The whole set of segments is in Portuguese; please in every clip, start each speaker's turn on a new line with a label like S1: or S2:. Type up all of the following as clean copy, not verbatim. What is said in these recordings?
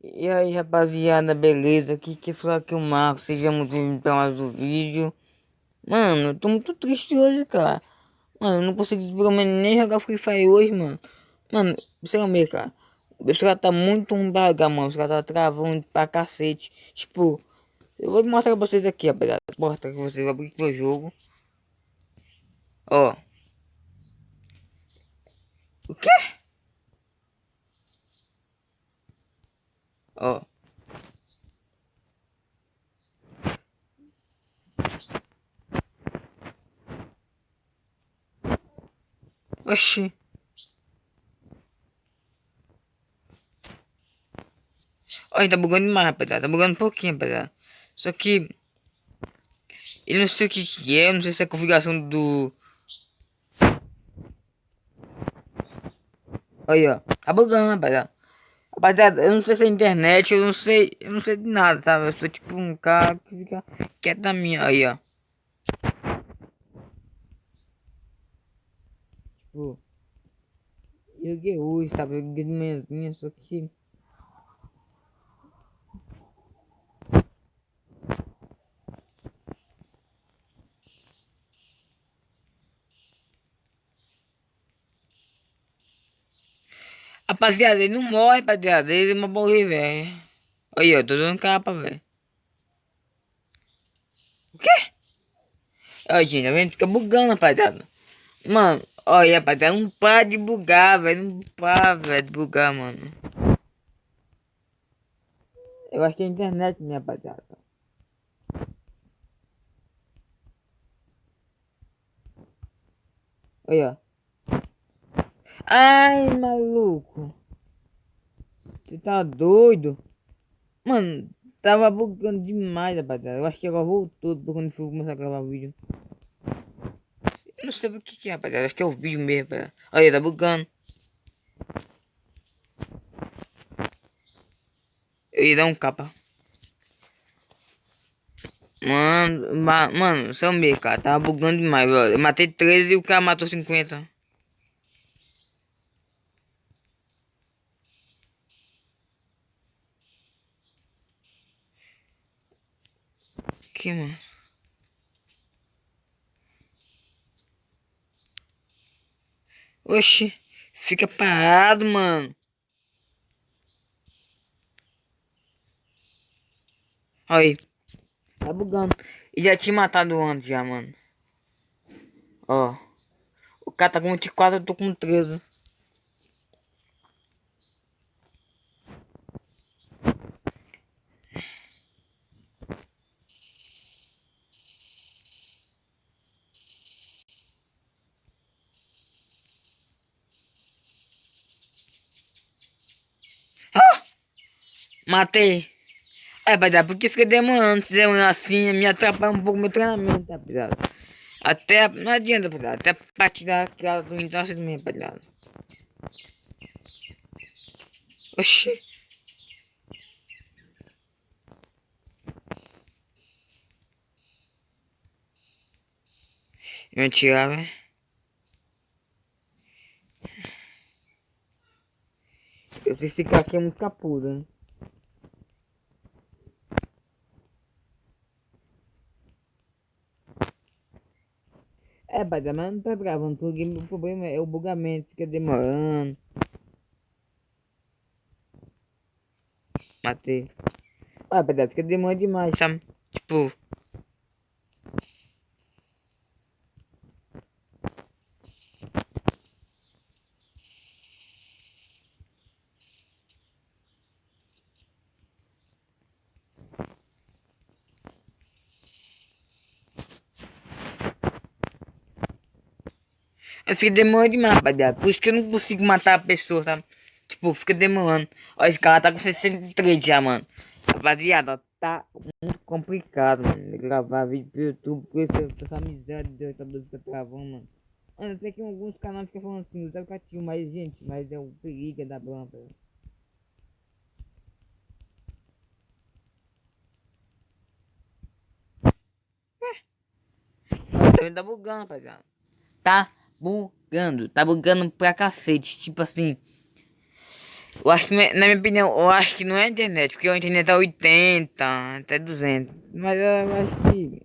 S1: E aí, rapaziada, beleza? Aqui que falar aqui o Marcos, sejamos bem-vindos para mais um vídeo. Mano, eu tô muito triste hoje, cara. Mano, eu não consegui pelo menos nem jogar Free Fire hoje, mano. Mano, você é meio, cara. Esse cara tá muito um baga, mano. Os caras tá travando pra cacete. Tipo, eu vou mostrar pra vocês aqui, rapaziada. Vou mostrar pra vocês, vou abrir aqui o jogo. Ó. O quê? Ó. Oxi. Ó, ele tá bugando demais, rapaziada. Tá bugando um pouquinho, rapaziada. Só que ele não sei o que que é. Eu não sei se é a configuração do. Aí, ó. Tá bugando, rapaziada. Rapaziada, eu não sei se é internet, eu não sei de nada, sabe? Eu sou tipo um cara que fica quieto na minha. Aí, ó. Tipo, joguei hoje, sabe? Eu joguei de manhãzinha, só que. Rapaziada, ele não morre, rapaziada. Ele vai morrer, velho. Aí, ó, tô dando capa, velho. O quê? Ó, gente, tá vendo? Fica bugando, rapaziada. Mano, olha, rapaziada, não para de bugar, velho. Não para, velho, de bugar, mano. Eu acho que é a internet, minha rapaziada. Aí, ó. Ai, maluco. Você tá doido? Mano, tava bugando demais, rapaziada. Eu acho que agora voltou quando fui começar a gravar o vídeo. Eu não sei o que que é, rapaziada. Acho que é o vídeo mesmo, rapaziada. Aí, tá bugando. Eu ia dar um capa. Mano, seu meio, cara. Tava bugando demais, velho. Eu matei 13 e o cara matou 50. Que, mano? Oxi. Fica parado, mano. Aí. Tá bugando. E já tinha matado antes, já, mano. Ó. O cara tá com 24, eu tô com 13. Matei. É, rapaziada, porque fica demorando, se demorando assim, me atrapalha um pouco meu treinamento, rapaziada. Até, não adianta, rapaziada, até a partida aquela do então assim também, rapaziada. Oxi, eu tirar, velho. Eu sei ficar aqui é muito capudo, hein. É, rapaziada, mas não tá gravando porque o problema é o bugamento, fica demorando. Matei. Ah, rapaziada, fica demorando demais, sabe? Tipo, eu fico demorando demais, rapaziada. Por isso que eu não consigo matar a pessoa, sabe? Tipo, fica demorando. Ó, esse cara tá com 63 já, mano. Rapaziada, tá muito complicado, mano. Gravar vídeo pro YouTube com essa miséria de oitador fica travando, mano. Mano, eu sei que alguns canais ficam falando assim, usa aplicativo, mas, gente, mas é o perigo da bronca. Tá vendo? Tá bugando, rapaziada. Tá bugando pra cacete. Tipo assim. Eu acho que, na minha opinião, eu acho que não é a internet, porque a internet tá 80, até 200. Mas eu acho que...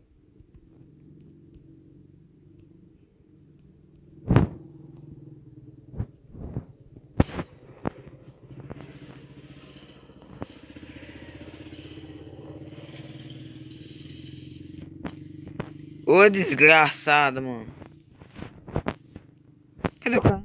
S1: Ô desgraçado, mano. Cadê o cara?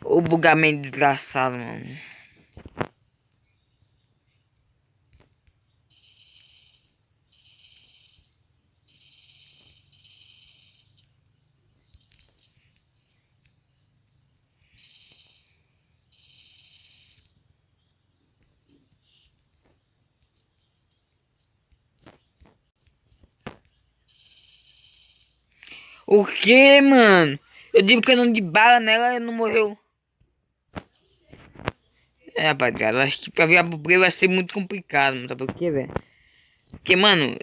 S1: O bugamento desgraçado, mano. O que, mano? Eu digo canão de bala nela e não morreu. É, rapaziada, eu acho que pra virar pro play vai ser muito complicado, mano. Sabe por quê, velho? Porque, mano,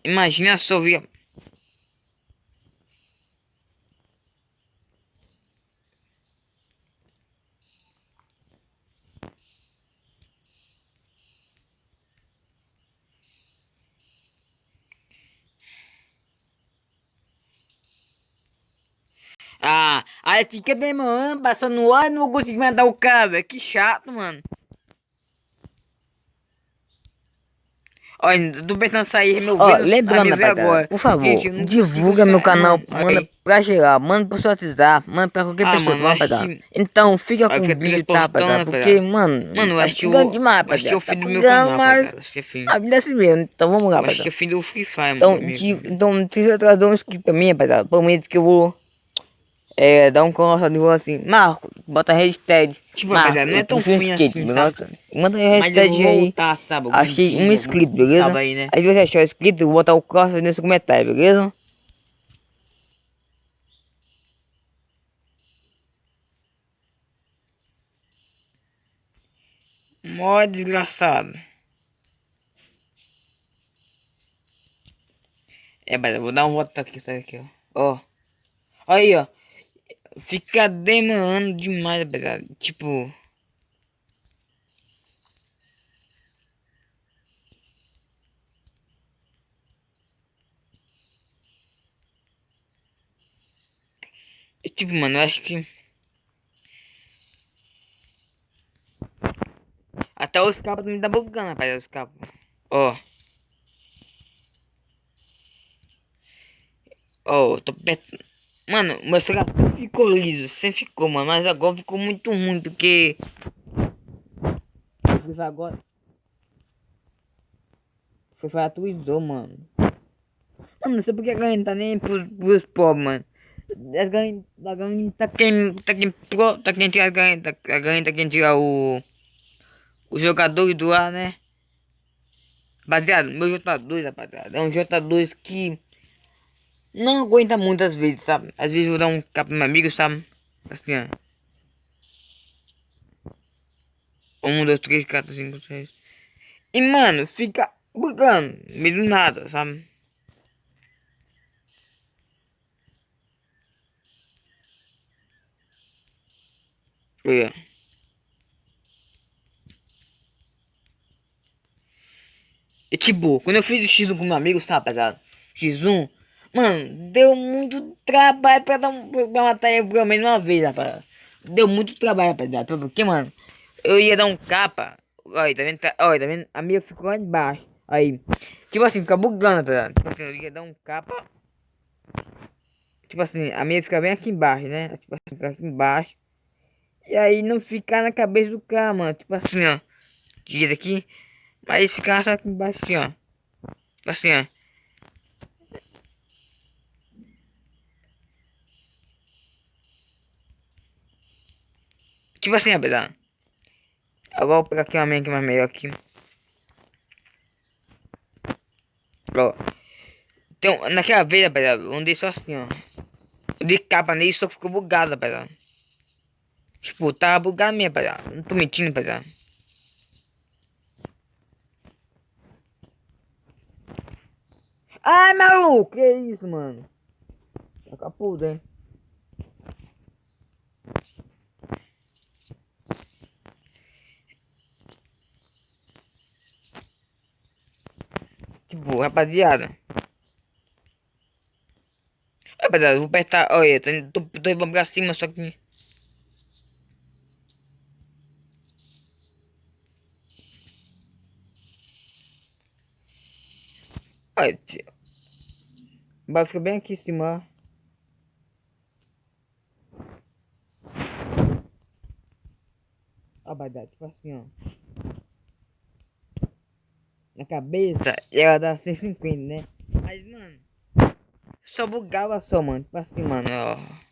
S1: imagina só vir. Ah, aí fica demorando, passando hora e não consigo mandar o cara, velho. Que chato, mano. Olha, tô pensando em sair
S2: Ó,
S1: removendo a
S2: lembrando,
S1: me ver
S2: rapaziada,
S1: agora.
S2: por favor,
S1: Gente, eu não consigo
S2: divulga meu
S1: sair,
S2: canal,
S1: mano.
S2: manda
S1: Aí.
S2: pra geral, manda pro seu WhatsApp, manda pra qualquer
S1: Ah,
S2: pessoa,
S1: mano,
S2: tá,
S1: eu acho
S2: rapaziada?
S1: que.
S2: Então, fica
S1: Vai
S2: com o
S1: ficar
S2: vídeo, tá,
S1: transportando, né,
S2: rapaziada? Porque,
S1: rapaziada?
S2: mano,
S1: Mano, eu
S2: tá
S1: acho que
S2: ficando
S1: eu.
S2: demais,
S1: Eu acho que é
S2: rapaziada.
S1: o
S2: Tá
S1: fim do meu
S2: pegando,
S1: canal,
S2: mas
S1: rapaziada. Acho que é fim.
S2: a vida é assim mesmo. Então, vamos lá,
S1: Eu acho que é
S2: rapaziada.
S1: fim do Free Fire, mano.
S2: Então,
S1: Comigo.
S2: então se você trazer um inscrito pra mim, rapaziada, prometo que eu vou dar um coloca de voz assim, Marco, bota hashtag,
S1: Tipo,
S2: Marco,
S1: rapaziada, não
S2: eu
S1: é tão
S2: puxo um
S1: fim
S2: skate,
S1: assim, sabe?
S2: beleza? Manda aí
S1: Mas eu vou
S2: hashtag aí,
S1: voltar, sabe? Algum
S2: achei um
S1: dia, algum
S2: inscrito,
S1: quem sabe
S2: beleza?
S1: aí, né?
S2: Aí se você achar o inscrito, eu vou botar o código nesse comentário, beleza?
S1: Mó desgraçado. É, mas eu vou dar uma volta aqui, sabe aqui, ó. Ó. Aí, ó. Fica demorando demais, rapaziada. Tipo. Tipo, mano, eu acho que. Até os cabos me dá bugando, rapaz. Os cabos. Ó. Ó, tô perto. Mano, meu celular sempre ficou liso. Sempre ficou, mano. Mas agora ficou muito ruim, porque. Agora. Foi atualizou, mano. Mano, não sei porque a gangue tá nem pros pobres, mano. A gangue tá quem tira a gangue tá quem tira os jogadores do ar, né? Baseado, meu J2, rapaziada, é um J2 que não aguenta muitas vezes, sabe? Às vezes eu vou dar um capa pro meu amigo, sabe? Assim, ó. 1, 2, 3, 4, 5, 6. E, mano, fica bugando, meio do nada, sabe? Olha. E tipo, quando eu fiz o X1 com meu amigo, sabe, rapaziada? X1, mano, deu muito trabalho pra matar ele pelo menos uma vez, rapaziada. Deu muito trabalho, rapaziada. Sabe por quê, mano? Eu ia dar um capa. Olha, tá vendo? Olha, tá vendo? A minha ficou lá embaixo. Aí, tipo assim, fica bugando, rapaziada. Tipo assim, eu ia dar um capa. Tipo assim, a minha fica bem aqui embaixo, né? Tipo assim, fica aqui embaixo. E aí não ficar na cabeça do cara, mano. Tipo assim, ó. Tira aqui. Mas ficar só aqui embaixo assim, ó. Tipo assim, ó. Tipo assim, rapaziada. Agora eu vou pegar aqui uma minha aqui mais melhor aqui. Ó. Então, naquela vez, rapaziada, eu andei só assim, ó. Eu dei capa nele só que ficou bugado, rapaziada. Tipo, tava bugado mesmo, rapaziada. Não tô mentindo, rapaziada. Ai, maluco, que isso, mano? Tá capudo, hein? Tipo, rapaziada. Rapaziada, eu vou apertar. Olha, tô indo pra cima, só que. Olha, vai ficar bem aqui em cima. Ó, vai dar tipo assim, ó. Na cabeça, e ela dá 150, né? Mas, mano, só bugava só, mano. Tipo assim, mano, ó.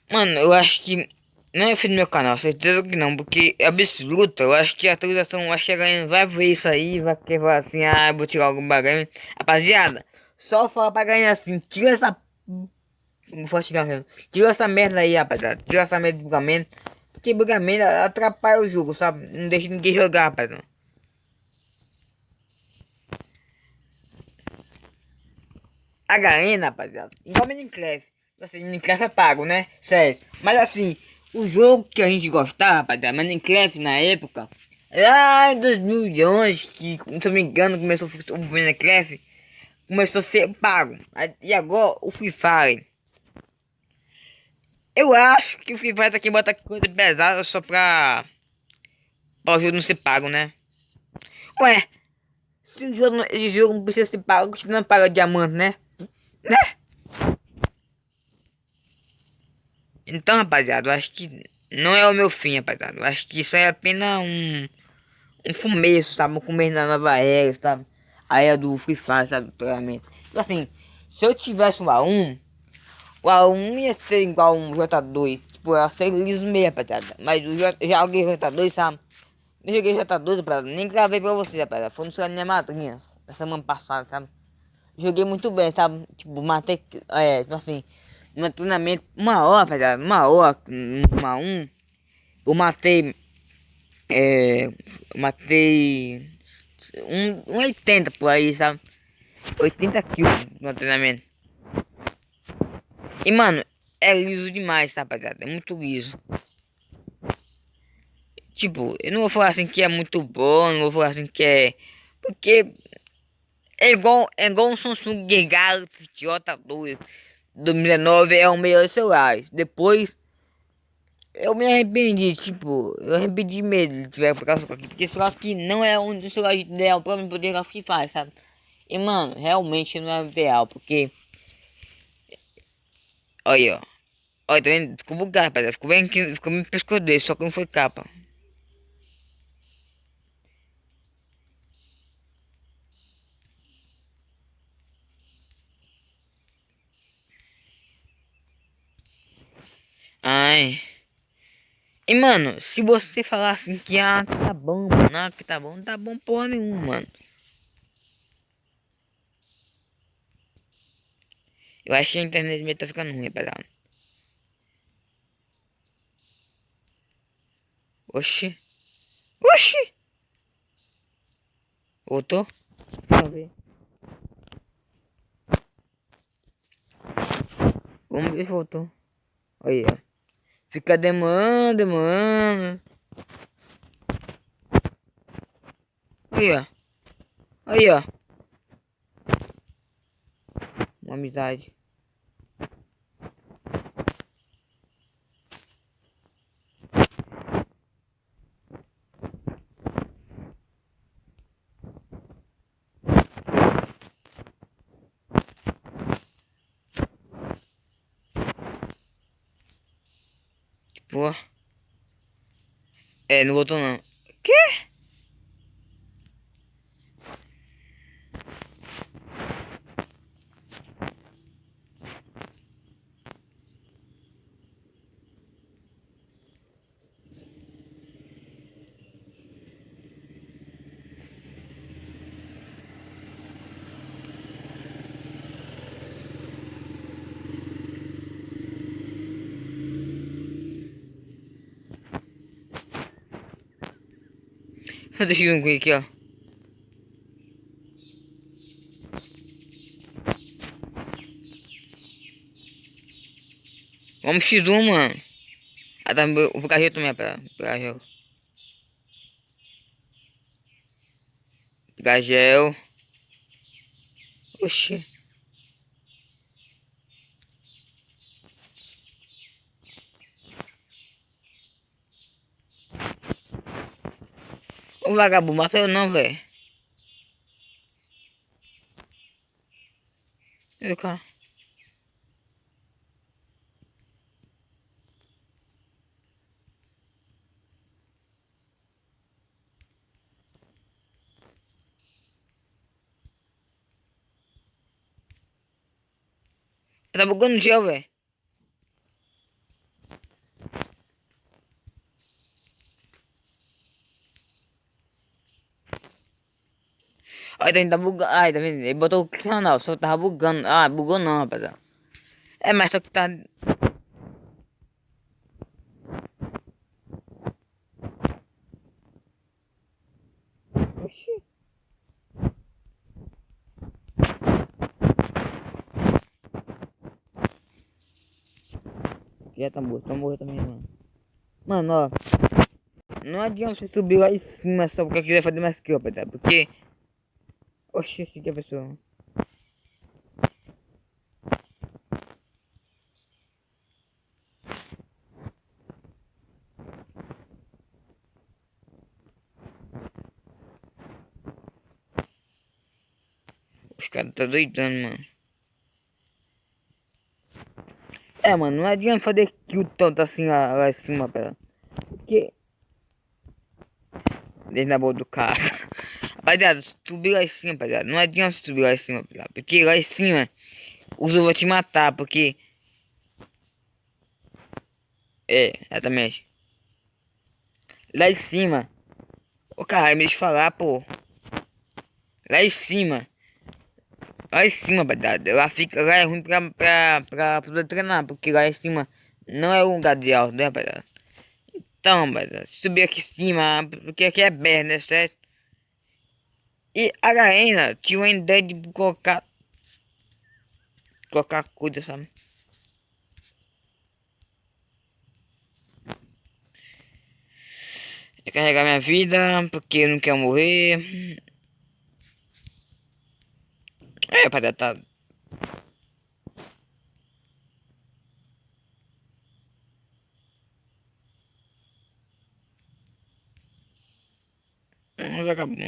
S1: Mano, eu acho que não é fim do meu canal, certeza que não, porque é absurdo. Eu acho que a atualização vai chegar, vai ver isso aí, vai querer falar assim, ah, eu vou tirar algum bagulho. Rapaziada, só fala pra ganhar assim, tira essa. Não vou chegar mesmo. Tira essa merda aí, rapaziada. Tira essa merda de bugamento. Porque bugamento atrapalha o jogo, sabe? Não deixa ninguém jogar, rapaziada. A galera, rapaziada, igual Minecraft. Assim, Minecraft é pago, né? Sério. Mas assim, o jogo que a gente gostava, rapaziada, Minecraft na época, lá em 2011, que se eu não me engano começou o Minecraft, começou a ser pago. E agora o Free Fire. Eu acho que o Free Fire tá aqui bota coisa pesada só pra o jogo não ser pago, né? Ué, se o jogo não precisa ser pago, você não paga diamante, né? Né? Então, rapaziada, eu acho que não é o meu fim, rapaziada. Eu acho que isso é apenas um começo, sabe? Um começo da nova era, sabe? A era do Free Fire, sabe? Claramente. Tipo assim, se eu tivesse um A1, o A1 ia ser igual um J2. Tipo, ia ser liso mesmo, rapaziada. Mas já joguei J2, sabe? Eu joguei J2, rapaziada. Nem gravei pra você, rapaziada. Foi no celular da minha madrinha, da semana passada, sabe? Joguei muito bem, sabe? Tipo, matei, tipo assim, no treinamento, uma hora, rapaziada, uma hora, uma um, eu matei, eu matei um 80 por aí, sabe? 80 kills no treinamento. E, mano, é liso demais, tá, rapaziada? É muito liso. Tipo, eu não vou falar assim que é muito bom, não vou falar assim que é... Porque é igual um Samsung Galaxy J2 2019 é o melhor celular. Depois eu me arrependi, tipo, eu arrependi mesmo de tiver por causa aqui, porque esse celular aqui não é um celular ideal pra mim poder jogar Free Fire, sabe? E mano, realmente não é o ideal, porque. Olha, ó. Olha, tá vendo? Ficou bugado, rapaziada. Ficou bem aqui, ficou bem pescoço, só que não foi capa. Ai. E mano, se você falar assim que que tá bom, mano, que tá bom, não tá bom porra nenhuma, mano. Eu acho que a internet mesmo tá ficando ruim, rapaziada. Oxi. Oxi. Voltou? Vamos ver. Vamos ver se voltou. Aí, ó. Fica demorando, demorando. Aí, ó. Aí, ó. Uma amizade. Pô. É, não voltou não. Quê?
S2: Deixa eu ver aqui, ó. Vamos X1, mano. Ah, tá, vou pegar gel também, pera. Vou pegar gel. Pegar gel. Oxi. O vagabundo matou eu não, velho. Cadê o cara? Tá bugando gel, velho. Ai, tá bugando. Ai, tá vendo? Ele botou o canal, só tava bugando. Ah, bugou não, rapaziada. É, mas só que tá. Oxi. Já tá morto também, mano. Mano, ó. Não adianta você subir lá em cima só porque quiser fazer mais kill, rapaziada. Porque. Oxi, esse aqui é a pessoa. Os caras tá doidando, mano. É, mano, não adianta fazer kill tanto assim lá em cima, pera. Porque. Desde na boca do cara. Rapaziada, subir lá em cima, rapaziada. Não adianta subir lá em cima, rapaziada. Porque lá em cima, os vão te matar, porque. É, exatamente. Lá em cima. Ô caralho, me deixa falar, pô. Lá em cima. Lá em cima, rapaziada. Lá fica. Lá é ruim pra poder treinar. Porque lá em cima não é um lugar de alto, né, rapaziada? Então, rapaziada, subir aqui em cima. Porque aqui é berro, né, certo? E a galera tinha uma ideia de colocar. Colocar coisa, sabe? Carregar minha vida, porque eu não quero morrer. É, rapaziada, tá. Vagabundo.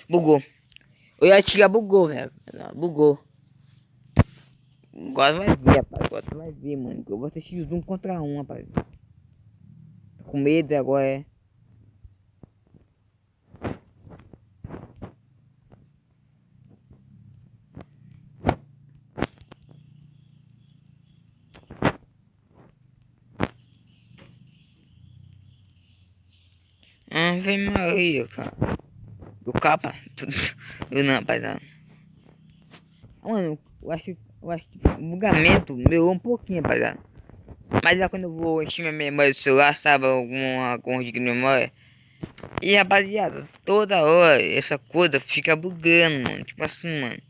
S2: Bugou. Eu ia tirar, bugou, velho. Bugou. Agora vai ver, rapaz. Agora tu vai ver, mano. Eu vou ter X1 contra 1, rapaz. Tô com medo agora, é. Ah, vem Maria, cara. Do capa. Tudo. Eu não, rapaziada. Mano, eu acho que o bugamento melhorou um pouquinho, rapaziada. Mas lá quando eu vou encher minha memória do celular, sabe? Algum giga de memória. E rapaziada, toda hora essa coisa fica bugando, mano. Tipo assim, mano.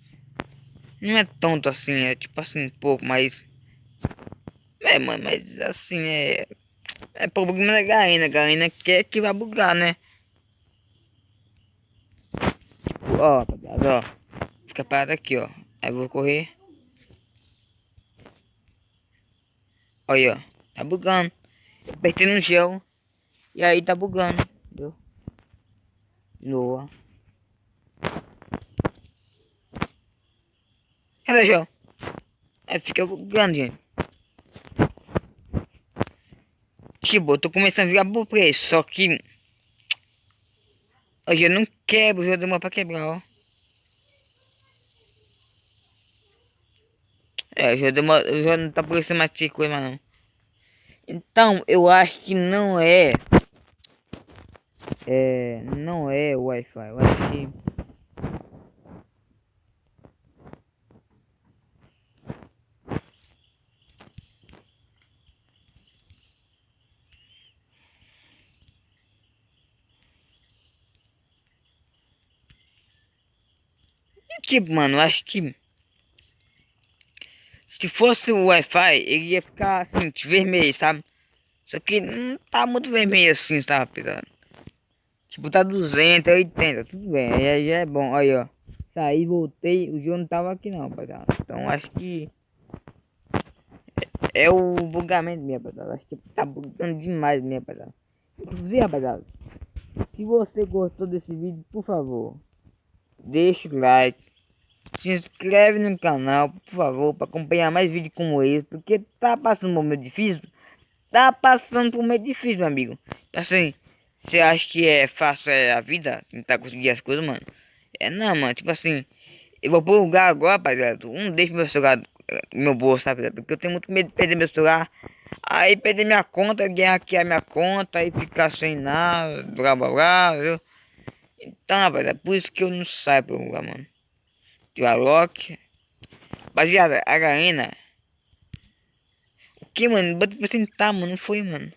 S2: Não é tanto assim, é tipo assim, um pouco, mas. É, mano, mas assim, é problema da Garena. A Garena quer que vai bugar, né? Ó, rapaziada, ó. Fica parado aqui, ó. Aí eu vou correr. Olha, ó. Tá bugando. Eu apertei no gel. E aí tá bugando. Entendeu? De novo, ó. Cadê o gel? Aí fica bugando, gente. Tipo, eu tô começando a virar por preço. Só que. Hoje eu não quebro, já demora pra quebrar, ó. É, já não tá parecendo mais que coisa, não. Então, eu acho que não é. Não é o Wi-Fi. Eu acho que. Tipo, mano, eu acho que se fosse o Wi-Fi, ele ia ficar assim, vermelho, sabe? Só que não tá muito vermelho assim, sabe, pesado? Tipo, tá 280, tudo bem, aí já é bom. Aí, ó. Saí, voltei, o jogo não tava aqui não, pesado. Então acho que é o bugamento mesmo, rapaziada. Acho que tá bugando demais mesmo, rapaziada. Inclusive, rapaziada, se você gostou desse vídeo, por favor, deixa o like, se inscreve no canal, por favor, para acompanhar mais vídeos como esse, porque tá passando um momento difícil, tá passando por um momento difícil, meu amigo. Assim, você acha que é fácil a vida, tentar conseguir as coisas, mano? É não, mano, tipo assim, eu vou pro lugar agora, rapaziada, não deixe meu celular no meu bolso, sabe? Porque eu tenho muito medo de perder meu celular. Aí perder minha conta, alguém hackear minha conta e ficar sem nada, blá blá blá, viu? Então, rapaz, é por isso que eu não saio pro lugar, mano. Tio Alok. Rapaziada, a Garena. O que, mano? Bota pra sentar, mano. Não foi, mano.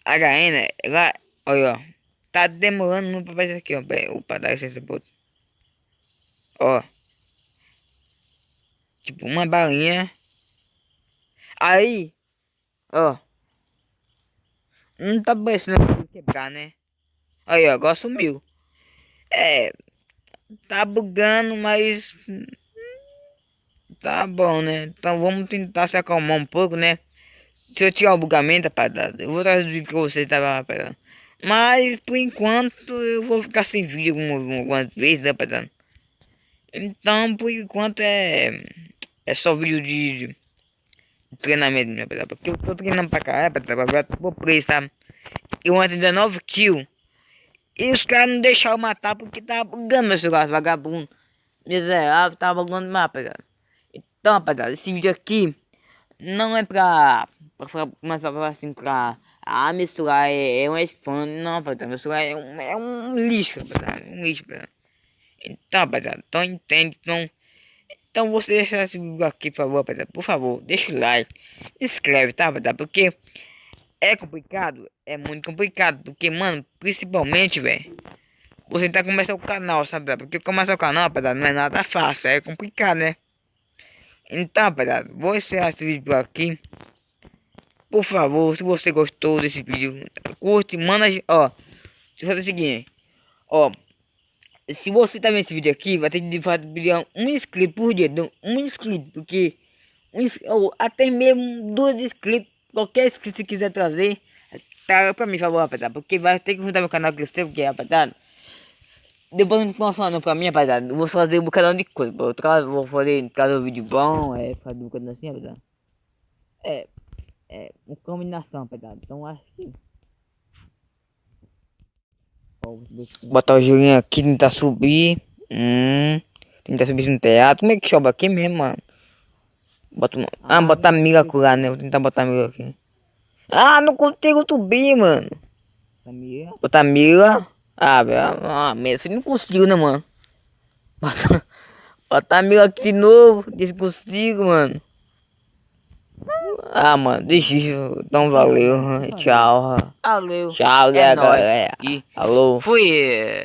S2: A Garena, ela. Olha, ó. Tá demorando muito pra fazer aqui, ó. Opa, dá licença, pô. Ó. Tipo, uma balinha. Aí, ó. Não tá parecendo quebrar, né? Aí, ó. Agora sumiu. É. Tá bugando, mas tá bom, né? Então vamos tentar se acalmar um pouco, né? Se eu tirar o bugamento, rapaziada, eu vou trazer o vídeo que você tava esperando. Mas por enquanto eu vou ficar sem vídeo algumas vezes, né, rapaziada? Então por enquanto é só vídeo de treinamento, né, rapaziada? Porque eu tô treinando pra caralho, rapaziada, vou preso, sabe? Eu ando 19 kills. E os caras não deixaram eu matar porque tava bugando meu celular, vagabundo. Miserável, tava bugando demais, rapaziada. Então, rapaziada, esse vídeo aqui não é mas pra falar assim, meu celular é um iPhone, não, rapaziada, meu celular é um lixo, rapaziada, um lixo, rapaziada. Então, rapaziada, então entende, então você deixa esse vídeo aqui, por favor, rapaziada, por favor, deixa o like, inscreve, tá, rapaziada, porque é complicado, é muito complicado, porque, mano, principalmente, velho, você tá começando o canal, sabe, rapaziada, porque começar o canal, rapaziada, não é nada fácil, é complicado, né? Então, rapaziada, vou encerrar esse vídeo aqui. Por favor, se você gostou desse vídeo, curte, manda, ó, se fazer o seguinte, ó, se você tá vendo esse vídeo aqui, vai ter que pedir um inscrito por dia, um inscrito, porque ou até mesmo 2 inscritos, qualquer inscrito que você quiser trazer, traga pra mim, por favor, rapaziada, porque vai ter que juntar meu canal crescer, porque, rapaziada, depois não posso falar não pra mim, rapaziada, eu vou fazer um bocadão de coisa, vou fazer, trazer um vídeo bom, fazer um bocadão assim, rapaziada, é, uma combinação, rapaziada, então acho que botar o joguinho aqui, tentar subir. Tentar subir no teatro. Como é que sobe aqui mesmo, mano? Botar amiga lá, né? Vou tentar botar amiga aqui. Ah, não consigo subir, mano. Botar amiga. Velho. Você não consigo, né, mano? Botar amiga aqui de novo. Desconsigo, mano. Mano, deixa isso. Então valeu. Tchau. Valeu. Tchau, galera. Alô. Fui.